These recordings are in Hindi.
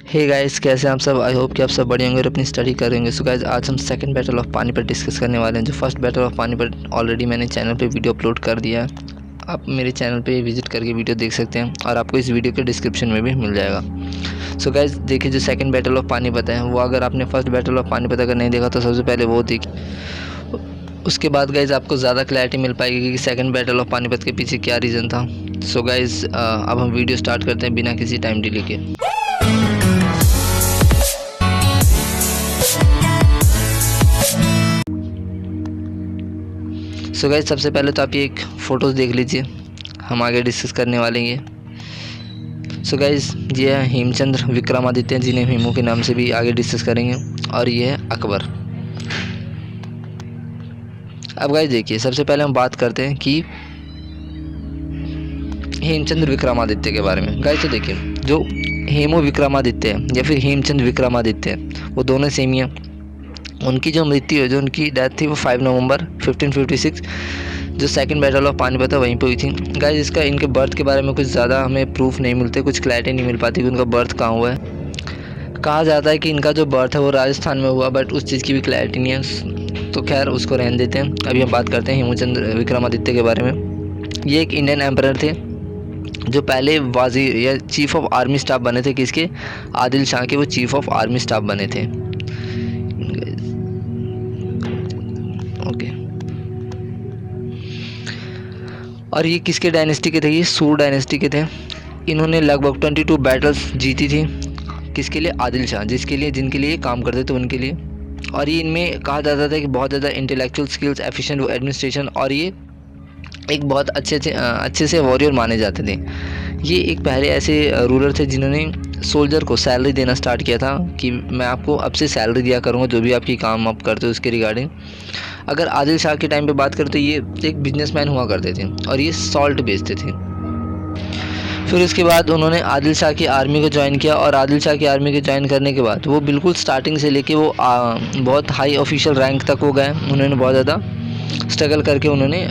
हे गाइस, कैसे हैं आप सब। आई होप कि आप सब बढ़िया होंगे और अपनी स्टडी करेंगे। सो गाइस, आज हम second battle of Panipat discuss करने वाले हैं। जो first battle of Panipat already मैंने चैनल पे वीडियो अपलोड कर दिया है। आप मेरे चैनल पे विजिट करके वीडियो देख सकते हैं और आपको इस वीडियो के डिस्क्रिप्शन में भी मिल जाएगा। सो गाइस, देखिए जो सेकंड बैटल ऑफ पानीपत है वो अगर आपने फर्स्ट बैटल ऑफ पानीपत अगर नहीं देखा तो सबसे पहले वो देखिए। उसके बाद गाइज आपको ज़्यादा क्लैरिटी मिल पाएगी कि सेकंड बैटल ऑफ पानीपत के पीछे क्या रीज़न था। सो गाइज, अब हम वीडियो स्टार्ट करते हैं बिना किसी टाइम डिले के। सो गाइज, सबसे पहले तो आप ये एक फ़ोटोज़ देख लीजिए, हम आगे डिस्कस करने वाले हैं। सो गाइज, ये है हेमचंद्र विक्रमादित्य, जिन्हें हेमू के नाम से भी आगे डिस्कस करेंगे, और ये है अकबर। अब गाइज देखिए, सबसे पहले हम बात करते हैं कि हेमचंद्र विक्रमादित्य के बारे में। गाइज तो देखिए, जो हेमू विक्रमादित्य है या फिर हेमचंद्र विक्रमादित्य है वो दोनों सेम ही हैं। उनकी जो मृत्यु है, जो उनकी डेथ थी वो 5 नवंबर 1556 जो सेकंड बैटल ऑफ पानीपत है वहीं पे हुई थी। गाइज इसका इनके बर्थ के बारे में कुछ ज़्यादा हमें प्रूफ नहीं मिलते, कुछ क्लैरिटी नहीं मिल पाती कि उनका बर्थ कहाँ हुआ है। कहा जाता है कि इनका जो बर्थ है वो राजस्थान में हुआ, बट उस चीज़ की भी क्लैरिटी नहीं है, तो खैर उसको रहने देते हैं। अभी हम बात करते हैं हेमचंद्र विक्रमादित्य के बारे में। ये एक इंडियन एम्परर थे जो पहले वाजीर या चीफ ऑफ आर्मी स्टाफ बने थे। किसके? आदिल शाह के वो चीफ ऑफ आर्मी स्टाफ बने थे। ओके, और ये किसके डायनेस्टी के थे? ये सूर डायनेस्टी के थे। इन्होंने लगभग 22 बैटल्स जीती थी। किसके लिए? आदिल शाह, जिसके लिए जिनके लिए काम करते थे उनके लिए। और ये इनमें कहा जाता था कि बहुत ज़्यादा इंटेलेक्चुअल स्किल्स, एफिशिएंट एडमिनिस्ट्रेशन, और ये एक बहुत अच्छे से वॉरियर माने जाते थे। ये एक पहले ऐसे रूलर थे जिन्होंने सोल्जर को सैलरी देना स्टार्ट किया था कि मैं आपको अब से सैलरी दिया करूँगा जो भी आपकी काम आप करते हो उसके रिगार्डिंग। अगर आदिल शाह के टाइम पे बात करें तो ये एक बिजनेसमैन हुआ करते थे और ये सॉल्ट बेचते थे। फिर उसके बाद उन्होंने आदिल शाह की आर्मी को ज्वाइन किया, और आदिल शाह की आर्मी को ज्वाइन करने के बाद वो बिल्कुल स्टार्टिंग से लेके वो बहुत हाई ऑफिशियल रैंक तक हो गए। उन्होंने बहुत ज़्यादा स्ट्रगल करके उन्होंने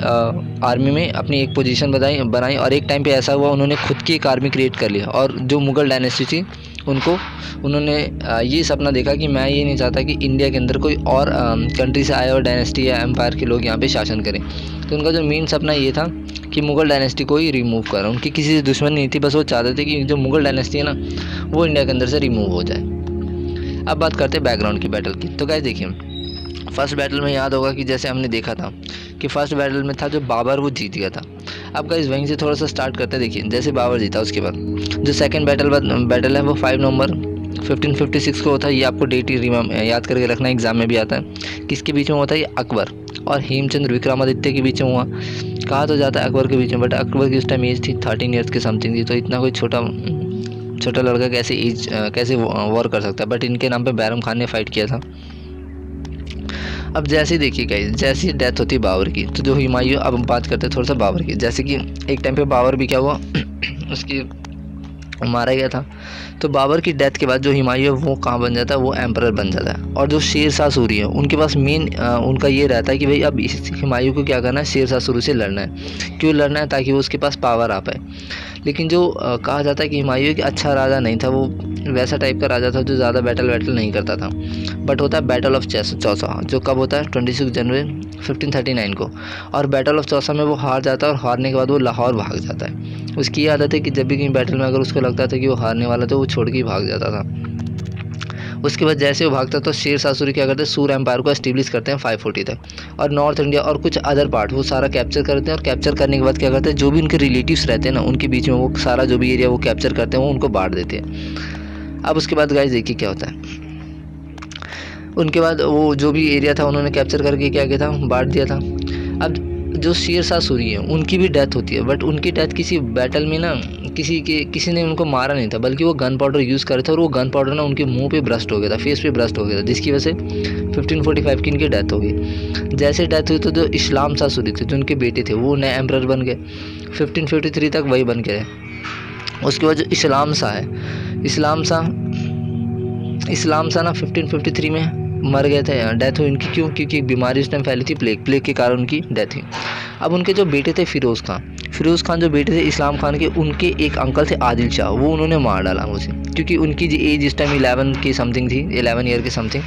आर्मी में अपनी एक पोजीशन बनाई, और एक टाइम पे ऐसा हुआ उन्होंने खुद की एक आर्मी क्रिएट कर लिया। और जो मुग़ल डायनेस्टी थी उन्होंने ये सपना देखा कि मैं ये नहीं चाहता कि इंडिया के अंदर कोई और कंट्री से आए और डायनेस्टी या एम्पायर के लोग यहाँ पे शासन करें। तो उनका जो मेन सपना ये था कि मुग़ल डायनेस्टी को ही रिमूव करें। उनकी किसी से दुश्मनी नहीं थी, बस वो चाहते थे कि जो मुग़ल डायनेस्टी है ना वो इंडिया के अंदर से रिमूव हो जाए। अब बात करते हैं बैकग्राउंड की बैटल की। तो गाइस देखिए, फर्स्ट बैटल में याद होगा कि जैसे हमने देखा था कि फर्स्ट बैटल में था जो बाबर वो जीत गया था। अब गाइस वहीं से थोड़ा सा स्टार्ट करते हैं। देखिए जैसे बाबर जीता, उसके बाद जो सेकंड बैटल है वो 5 नवंबर 1556 को होता है। ये आपको डेट याद करके रखना, एग्जाम में भी आता है। किसके बीच में होता है? ये अकबर और हेमचंद्र विक्रमादित्य के बीच में हुआ। कहा तो जाता है अकबर के बीच में, बट अकबर की उस टाइम एज थी 13 ईयर्स के समथिंग थी, तो इतना कोई छोटा लड़का कैसे वॉर कर सकता है। बट इनके नाम पे बैरम खान ने फाइट किया था। अब जैसे देखिए गाइस, जैसे डेथ होती है बाबर की, तो जो हुमायूं, अब हम बात करते हैं थोड़ा सा बाबर की। जैसे कि एक टाइम पे बाबर भी क्या हुआ उसकी मारा गया था। तो बाबर की डेथ के बाद जो हुमायूं है वो कहाँ बन जाता है? वो एम्परर बन जाता है। और जो शेर शाह सूरी है उनके पास मेन उनका ये रहता है कि भाई अब इस हुमायूं को क्या करना है? शेर शाह सूरी से लड़ना है। क्यों लड़ना है? ताकि वो उसके पास पावर आ पाए। लेकिन जो कहा जाता है कि हुमायूं एक अच्छा राजा नहीं था, वो वैसा टाइप का राजा था जो ज़्यादा बैटल नहीं करता था। बट होता है बैटल ऑफ चौसा, जो कब होता है? 26 जनवरी 1539 को। और बैटल ऑफ चौसा में वो हार जाता है, और हारने के बाद वो लाहौर भाग जाता है। उसकी ये आदत है कि जब भी कहीं बैटल में अगर उसको लगता था कि वो हारने वाला तो वो छोड़ के ही भाग जाता था। उसके बाद जैसे वो भागता तो शेर शाह सूरी क्या करते हैं? सूर एम्पायर को एस्टेब्लिश करते हैं 540 तक, और नॉर्थ इंडिया और कुछ अदर पार्ट वो सारा कैप्चर करते हैं। और कैप्चर करने के बाद क्या करते हैं? जो भी उनके रिलेटिव्स रहते हैं ना उनके बीच में वो सारा जो भी एरिया वो कैप्चर करते हैं वो उनको बांट देते हैं। अब उसके बाद गाइस देखिए क्या होता है। उनके बाद वो जो भी एरिया था उन्होंने कैप्चर करके क्या किया था? बांट दिया था। अब जो शेर शाह सूरी है उनकी भी डेथ होती है, बट उनकी डेथ किसी बैटल में ना किसी ने उनको मारा नहीं था, बल्कि वो गन पाउडर यूज़ करे थे, और वो गन पाउडर ना उनके मुंह पे ब्रस्ट हो गया था, फेस पे ब्रस्ट हो गया था, जिसकी वजह से 1545 की इनकी डेथ हो गई। जैसे डेथ हुई तो जो इस्लाम शाह सूरी थे जो उनके बेटे थे वो नए एम्परर बन गए। 1553 तक वही बन के रहे। उसके बाद जो इस्लाम शाह है, इस्लाम शाह ना 1553 में मर गए थे, डेथ हुई इनकी। क्यों? क्योंकि एक बीमारी उस टाइम फैली थी, प्लेग के कारण उनकी डेथ हुई। अब उनके जो बेटे थे फ़िरोज़ खान जो बेटे थे इस्लाम खान के, उनके एक अंकल थे आदिल शाह, वो उन्होंने मार डाला उसे, क्योंकि उनकी एज इस टाइम 11 की समथिंग थी, 11 ईयर की समथिंग,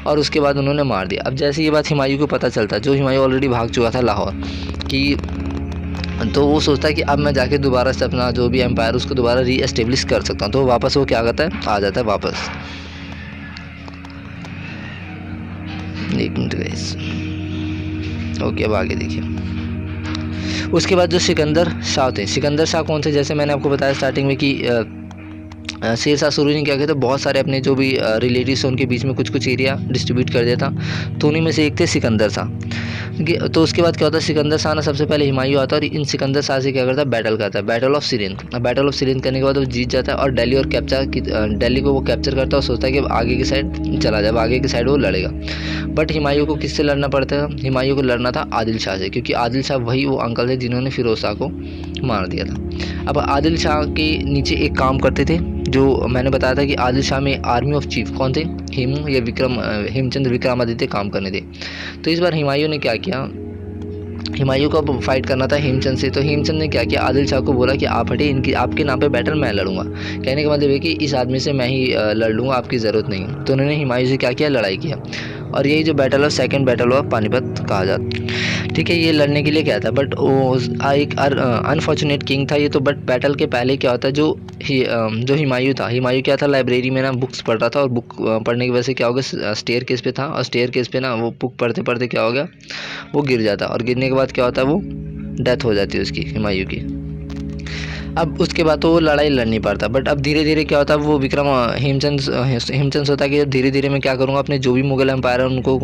और उसके बाद उन्होंने मार दिया। अब जैसे ये बात हुमायूं को पता चलता, जो हुमायूं ऑलरेडी भाग चुका था लाहौर, कि तो वो सोचता है कि अब मैं जाके दोबारा से अपना जो भी एम्पायर उसको दोबारा री एस्टेब्लिश कर सकता हूँ। तो वापस वो क्या करता है, आ जाता है वापस। एक मिनट गाइस, ओके अब आगे देखिए। उसके बाद जो सिकंदर शाह थे, सिकंदर शाह कौन थे, जैसे मैंने आपको बताया स्टार्टिंग में कि शेर शाह सूरी ने क्या किया था, बहुत सारे अपने जो भी रिलेटिव्स उनके बीच में कुछ कुछ एरिया डिस्ट्रीब्यूट कर दिया था। तो उन्हीं में से एक थे सिकंदर शाह। तो उसके बाद क्या होता है, सिकंदर शाह ना सबसे पहले हुमायूं आता है और इन सिकंदर शाह से क्या करता है, बैटल करता है, battle of Sirin. Battle of Sirin करने के बाद वो जीत जाता है और दिल्ली और दिल्ली को वो कैप्चर करता है और सोचता है कि अब आगे की साइड चला जाए, अब आगे की साइड वो लड़ेगा। बट हुमायूं को किससे लड़ना पड़ता है, हुमायूं को लड़ना था आदिल शाह से, क्योंकि आदिल शाह वही वो अंकल थे जिन्होंने फिरोज शाह को मार दिया था। अब आदिल शाह के नीचे एक काम करते थे, जो मैंने बताया था कि आदिल शाह में आर्मी ऑफ चीफ कौन थे, हेमू या हेमचंद्र विक्रमादित्य काम करने थे। तो इस बार हुमायूं ने क्या किया, हुमायूं को अब फाइट करना था हेमचंद से। तो हेमचंद ने क्या किया, आदिल शाह को बोला कि आप हटे, इनकी आपके नाम पे बैटल मैं लड़ूंगा। कहने का मतलब है कि इस आदमी से मैं ही लड़ लूँगा, आपकी ज़रूरत नहीं। तो उन्होंने हुमायूं से क्या किया, लड़ाई किया, और यही जो battle of second battle of Panipat कहा जाता। ठीक है, ये लड़ने के लिए क्या था, बट वो एक अनफॉर्चुनेट किंग था ये तो। बट बैटल के पहले क्या होता है, जो हुमायूं था, हुमायूं क्या था, लाइब्रेरी में ना बुक्स पढ़ रहा था, और बुक पढ़ने की वजह से क्या हो गया, स्टेयर केस पे था, और स्टेयर केस पे ना वो बुक पढ़ते पढ़ते क्या हो गया, वो गिर जाता, और गिरने के बाद क्या होता है, वो डेथ हो जाती है उसकी, हुमायूं की। अब उसके बाद तो वो लड़ाई लड़ नहीं पाता। बट अब धीरे धीरे क्या होता है, वो हेमचंद सोचता है कि धीरे धीरे मैं क्या करूँगा, अपने जो भी मुगल एम्पायर है उनको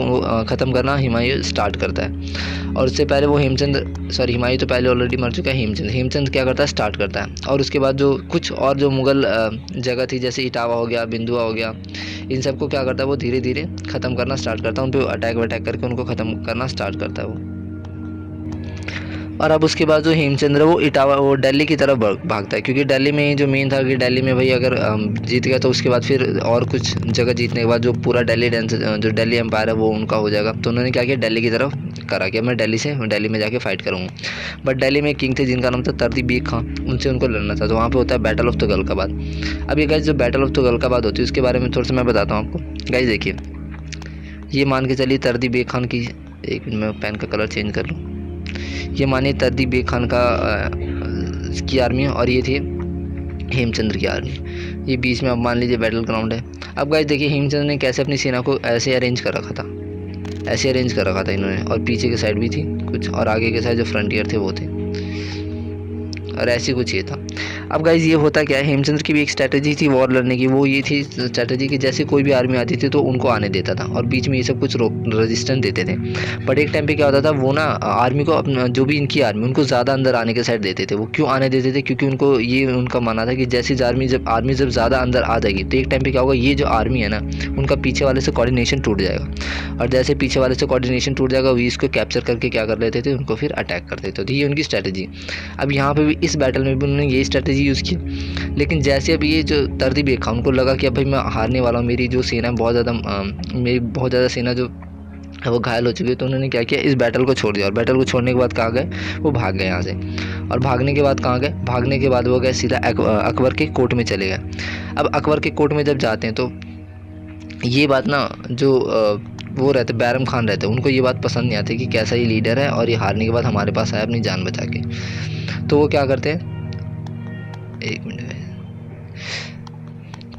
ख़त्म करना हुमायूं स्टार्ट करता है। और उससे पहले वो हुमायूं तो पहले ऑलरेडी मर चुका है, हेमचंद क्या करता है, स्टार्ट करता है। और उसके बाद जो कुछ और जो मुगल जगह थी, जैसे इटावा हो गया, बिंदुआ हो गया, इन सबको क्या करता है, वो धीरे धीरे ख़त्म करना स्टार्ट करता है, उन पर अटैक वटैक करके उनको ख़त्म करना स्टार्ट करता है वो। और अब उसके बाद जो हेमचंद्र वो दिल्ली की तरफ भागता है, क्योंकि दिल्ली में जो मेन था कि दिल्ली में भाई अगर जीत गया तो उसके बाद फिर और कुछ जगह जीतने के बाद जो पूरा जो दिल्ली एम्पायर है वो उनका हो जाएगा। तो उन्होंने क्या किया, दिल्ली की तरफ करा कि मैं दिल्ली में जाके फाइट करूँगा। बट दिल्ली में एक किंग थे जिनका नाम था तरदी बेग खां, उनसे उनको लड़ना था। तो वहाँ पर होता है बैटल ऑफ तुगलकाबाद। अब ये गाइस जो बैटल ऑफ तुगलकाबाद होती है उसके बारे में थोड़ा सा मैं बताता हूँ आपको। गाइस देखिए, ये मान के चलिए तरदी बेग खान की, एक मिनट में पेन का कलर चेंज कर लूँ, ये मानिए तरदी बेग खान की आर्मी है, और ये थी हेमचंद्र की आर्मी। ये बीच में अब मान लीजिए बैटल ग्राउंड है। अब गाइस देखिए हेमचंद्र ने कैसे अपनी सेना को ऐसे अरेंज कर रखा था, ऐसे अरेंज कर रखा था इन्होंने, और पीछे के साइड भी थी कुछ, और आगे के साइड जो फ्रंटियर थे वो थे, और ऐसी कुछ ये था। अब गाइज ये होता क्या है, हेमचंद्र की भी एक स्ट्रैटेजी थी वॉर लड़ने की, वो ये थी स्ट्रैटेजी कि जैसे कोई भी आर्मी आती थी तो उनको आने देता था, और बीच में ये सब कुछ रेजिस्टेंस देते थे। बट एक टाइम पे क्या होता था, वो ना आर्मी को अपना जो भी इनकी आर्मी उनको ज़्यादा अंदर आने के साइड देते थे। वो क्यों आने देते थे, क्योंकि उनको ये उनका मानना था कि जैसे आर्मी जब ज़्यादा अंदर आ जाएगी तो एक टाइम पे क्या होगा, ये जो आर्मी है ना उनका पीछे वाले से कोऑर्डिनेशन टूट जाएगा, और जैसे पीछे वाले से कोऑर्डिनेशन टूट जाएगा वो इसको कैप्चर करके क्या कर लेते थे, उनको फिर अटैक कर देते थे। ये उनकी स्ट्रैटेजी। अब यहाँ पे भी इस बैटल में भी उन्होंने यही स्ट्रैटेजी यूज़ की। लेकिन जैसे अब ये जो तरदी बेग खां, उनको लगा कि अब भाई मैं हारने वाला हूँ, मेरी जो सेना मेरी बहुत ज़्यादा सेना जो है वो घायल हो चुकी है। तो उन्होंने क्या किया, इस बैटल को छोड़ दिया, और बैटल को छोड़ने के बाद कहाँ गए, वो भाग गए यहाँ से। और भागने के बाद कहाँ गए, भागने के बाद वो गए सीधा अकबर के कोर्ट में चले गए। अब अकबर के कोर्ट में जब जाते हैं तो ये बात ना जो वो रहते बैरम खान रहते, उनको ये बात पसंद नहीं आती कि कैसा ये लीडर है और ये हारने के बाद हमारे पास आया अपनी जान बचा के। तो वो क्या करते हैं, एक मिनट,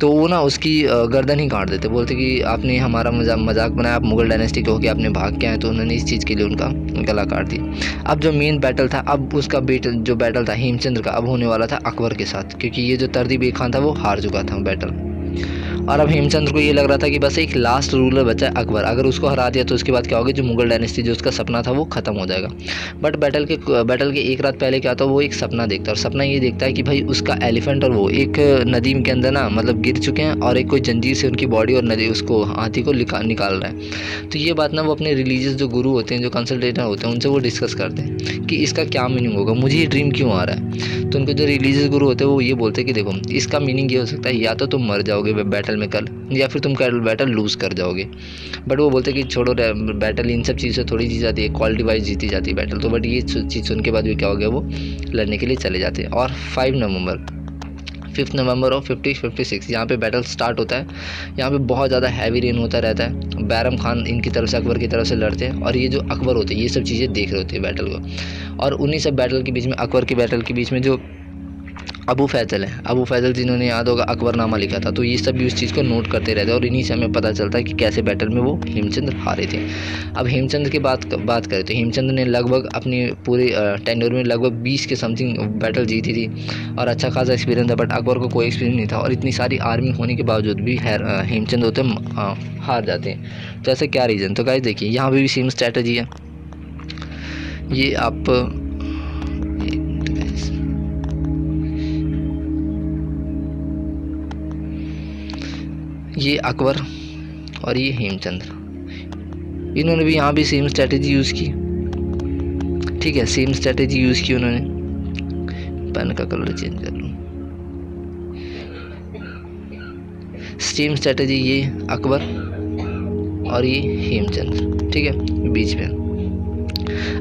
तो वो ना उसकी गर्दन ही काट देते, बोलते कि आपने हमारा मजाक बनाया, आप मुगल डायनेस्टी के होकर आपने भाग के आए। तो उन्होंने इस चीज़ के लिए उनका गला काट दिया। अब जो मेन बैटल था, अब उसका जो बैटल था हेमचंद्र का, अब होने वाला था अकबर के साथ, क्योंकि ये जो तरदी बेग खान था वो हार चुका था बैटल। और अब हेमचंद्र को ये लग रहा था कि बस एक लास्ट रूलर बचा है अकबर, अगर उसको हरा दिया तो उसके बाद क्या होगा, जो मुगल डायनेस्टी जो उसका सपना था वो खत्म हो जाएगा। बट बैटल के एक रात पहले क्या होता है, वो एक सपना देखता है, और सपना ये देखता है कि भाई उसका एलिफेंट और वो एक नदी के अंदर ना मतलब गिर चुके हैं, और एक कोई जंजीर से उनकी बॉडी और नदी उसको हाथी को निकाल रहा है। तो ये बात ना वो अपने रिलीजियस जो गुरु होते हैं, जो कंसल्टेटर होते हैं, उनसे वो डिस्कस करते हैं कि इसका क्या मीनिंग होगा, मुझे ये ड्रीम क्यों आ रहा है। तो उनके जो रिलीजियस गुरु होते हैं वो ये बोलते हैं कि देखो इसका मीनिंग ये हो सकता है, या तो तुम मर जाओगे बैटल में कल, या फिर तुम कल बैटल लूज़ कर जाओगे। बट वो बोलते कि छोड़ो, बैटल इन सब चीज़ों से थोड़ी जीती जाती है, क्वालिटी वाइज जीती जाती है बैटल। तो बट ये चीज़ सुन के बाद भी क्या हो गया, वो लड़ने के लिए चले जाते हैं। और 5 नवंबर और 56 यहाँ पे बैटल स्टार्ट होता है। यहाँ पे बहुत ज़्यादा हैवी रेन होता रहता है। बैरम खान इनकी तरफ से, अकबर की तरफ से लड़ते हैं, और ये जो अकबर होते हैं ये सब चीज़ें देख रहे होते हैं बैटल को। और उन्हीं सब बैटल के बीच में, अकबर के बैटल के बीच में जो अबू फैज़ल है, अबू फैज़ल जिन्होंने याद होगा अकबरनामा लिखा था, तो ये सब भी उस चीज़ को नोट करते रहते हैं। और इन्हीं से हमें पता चलता है कि कैसे बैटल में वो हेमचंद्र हारे थे। अब हेमचंद्र की बात करें तो हेमचंद्र ने लगभग अपनी पूरे टेन्योर में लगभग 20 के समथिंग बैटल जीती थी, और अच्छा खासा एक्सपीरियंस था। बट अकबर को कोई एक्सपीरियंस नहीं था, और इतनी सारी आर्मी होने के बावजूद भी हेमचंद्र होते हार जाते हैं। तो ऐसा क्या रीज़न? तो गाइस देखिए, यहाँ पे भी सेम स्ट्रैटेजी है। ये आप ये अकबर और ये हेमचंद्र, इन्होंने भी यहाँ भी सेम स्ट्रैटेजी यूज़ की। ठीक है, सेम स्ट्रैटेजी यूज़ की उन्होंने। पेन का कलर चेंज कर लूँ। सेम स्ट्रैटेजी ये अकबर और ये हेमचंद्र, ठीक है, बीच में।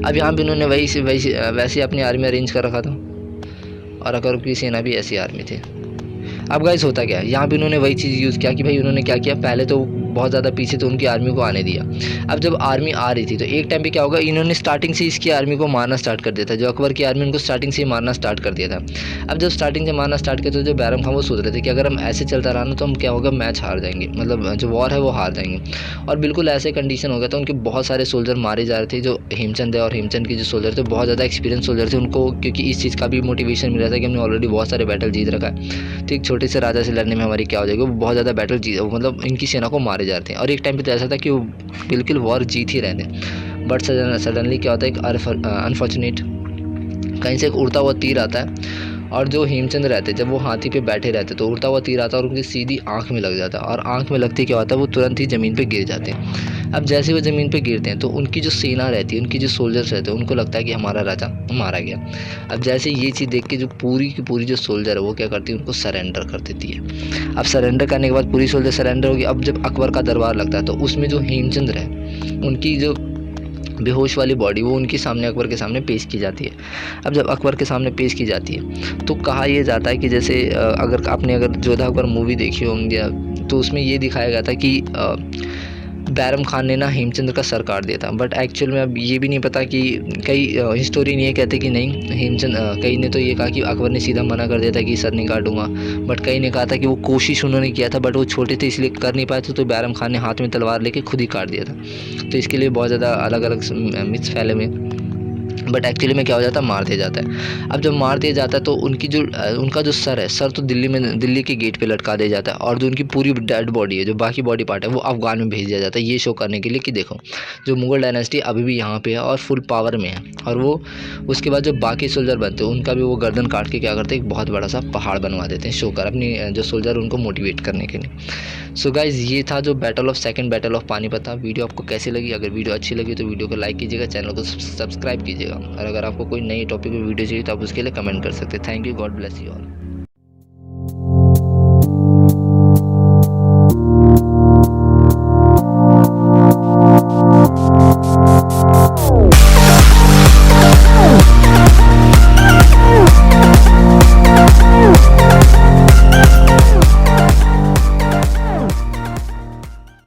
अब यहाँ भी इन्होंने वैसे अपनी आर्मी अरेंज कर रखा था, और अकबर की सेना भी ऐसी आर्मी थी। अब गाइस होता क्या है, यहाँ भी उन्होंने वही चीज़ यूज़ किया कि भाई उन्होंने क्या किया, पहले तो बहुत ज़्यादा पीछे तो उनकी आर्मी को आने दिया। अब जब आर्मी आ रही थी तो एक टाइम पे क्या होगा, इन्होंने स्टार्टिंग से इसकी आर्मी को मारना स्टार्ट कर दिया था। जो अकबर की आर्मी उनको स्टार्टिंग से ही मारना स्टार्ट कर दिया था। अब जब स्टार्टिंग से मारना स्टार्ट किया तो जो बैरम खान वो सोच रहे थे कि अगर हम ऐसे चलता रहा ना तो हम क्या होगा, मैच हार जाएंगे, मतलब जो वॉर है वो हार जाएंगे। और बिल्कुल ऐसे कंडीशन हो गया था। उनके बहुत सारे सोल्जर मारे जा रहे थे, जो हेमचंद है, और हेमचंद के जो सोल्जर थे बहुत ज़्यादा एक्सपीरियंस सोल्जर थे। उनको क्योंकि इस चीज़ का भी मोटिवेशन मिल रहा था कि हमने ऑलरेडी बहुत सारे बैटल जीत रखा है, तो एक छोटे से राजा से लड़ने में हमारी क्या हो जाएगी। वो बहुत ज़्यादा बैटल जीत, मतलब इनकी सेना को मारे जा रहे थे। और एक टाइम पे तो ऐसा था कि वो बिल्कुल वॉर जीत ही रहे थे। बट सडनली क्या होता है, एक अनफॉर्चुनेट कहीं से एक उड़ता हुआ तीर आता है, और जो हेमचंद रहते जब वो हाथी पे बैठे रहते तो उड़ता हुआ तीर आता है और उनकी सीधी आंख में लग जाता है। और आंख में लगते क्या होता है, वो तुरंत ही ज़मीन पे गिर जाते हैं। अब जैसे वो ज़मीन पे गिरते हैं तो उनकी जो सेना रहती है, उनकी जो सोल्जर्स रहते हैं, उनको लगता है कि हमारा राजा मारा गया। अब जैसे ये चीज़ देख के जो पूरी की पूरी जो सोल्जर है वो क्या करती है, उनको सरेंडर कर देती है। अब सरेंडर करने के बाद पूरी सोल्जर सरेंडर होगी। अब जब अकबर का दरबार लगता है तो उसमें जो हेमचंद्र है, उनकी जो बेहोश वाली बॉडी वो उनके सामने, अकबर के सामने पेश की जाती है। अब जब अकबर के सामने पेश की जाती है तो कहा यह जाता है कि जैसे अगर जोधा अकबर मूवी देखी हो या तो उसमें ये दिखाया गया था कि बैरम खान ने ना हेमचंद्र का सर काट दिया था। बट एक्चुअल में अब ये भी नहीं पता कि कई हिस्टोरियन ये कहते कि नहीं, कई ने तो ये कहा कि अकबर ने सीधा मना कर दिया था कि सर नहीं काटूंगा। बट कई ने कहा था कि वो कोशिश उन्होंने किया था, बट वो छोटे थे इसलिए कर नहीं पाए थे, तो बैरम खान ने हाथ में तलवार लेके खुद ही काट दिया था। तो इसके लिए बहुत ज़्यादा अलग अलग मिथ्स फैले हुए। बट एक्चुअली में क्या हो जाता है, मार दिया जाता है। अब जब मार दिया जाता है तो उनका जो सर है, सर तो दिल्ली के गेट पे लटका दिया जाता है, और जो उनकी पूरी डेड बॉडी है, जो बाकी बॉडी पार्ट है, वो अफगान में भेज दिया जाता है, ये शो करने के लिए कि देखो जो मुगल डायनेस्टी अभी भी यहाँ पे है और फुल पावर में है। और वो उसके बाद जो बाकी सोल्जर बनते हैं उनका भी वो गर्दन काट के क्या करते हैं, एक बहुत बड़ा सा पहाड़ बनवा देते हैं शो कर, अपनी जो सोल्जर उनको मोटिवेट करने के लिए। सो गाइज ये था जो सेकंड बैटल ऑफ पानीपत था। वीडियो आपको कैसी लगी? अगर वीडियो अच्छी लगी तो वीडियो को लाइक कीजिएगा, चैनल को सब्सक्राइब कीजिएगा, और अगर आपको कोई नई टॉपिक में वीडियो चाहिए तो आप उसके लिए कमेंट कर सकते हैं। Thank you, God bless you all.